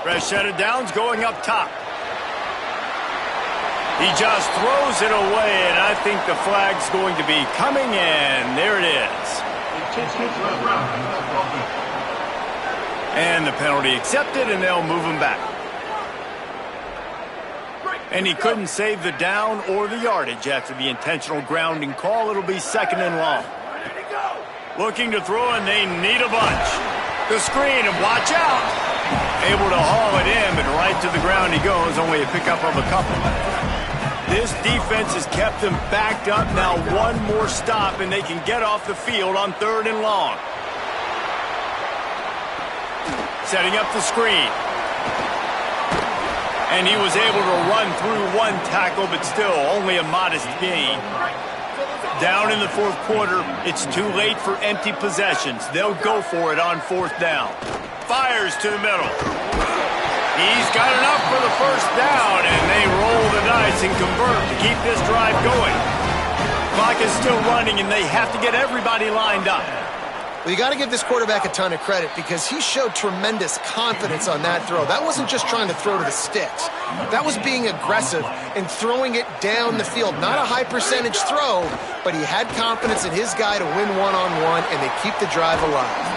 Fresh set of downs going up top. He just throws it away, and I think the flag's going to be coming in. There it is. And the penalty accepted, and they'll move him back. And he couldn't save the down or the yardage after the intentional grounding call. It'll be second and long. Looking to throw, and they need a bunch. The screen, and watch out. Able to haul it in, but right to the ground he goes. Only a pickup of a couple. This defense has kept them backed up. Now one more stop, and they can get off the field on third and long. Setting up the screen. And he was able to run through one tackle, but still only a modest gain. Down in the fourth quarter, it's too late for empty possessions. They'll go for it on fourth down. Fires to the middle. He's got enough for the first down, and they roll the dice and convert to keep this drive going. Clock is still running, and they have to get everybody lined up. Well, you got to give this quarterback a ton of credit because he showed tremendous confidence on that throw. That wasn't just trying to throw to the sticks. That was being aggressive and throwing it down the field. Not a high percentage throw, but he had confidence in his guy to win one-on-one, and they keep the drive alive.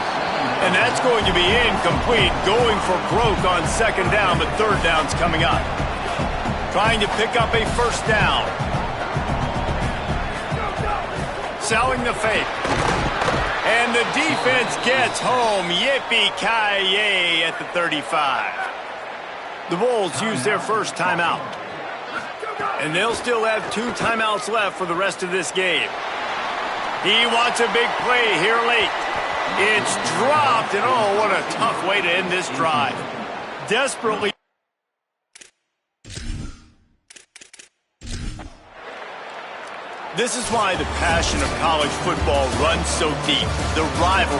And that's going to be incomplete, going for broke on second down, but third down's coming up. Trying to pick up a first down. Selling the fake. And the defense gets home. Yippee-ki-yay at the 35. The Bulls use their first timeout. And they'll still have 2 timeouts left for the rest of this game. He wants a big play here late. It's dropped, and oh, what a tough way to end this drive. Desperately. This is why the passion of college football runs so deep. The rivalry.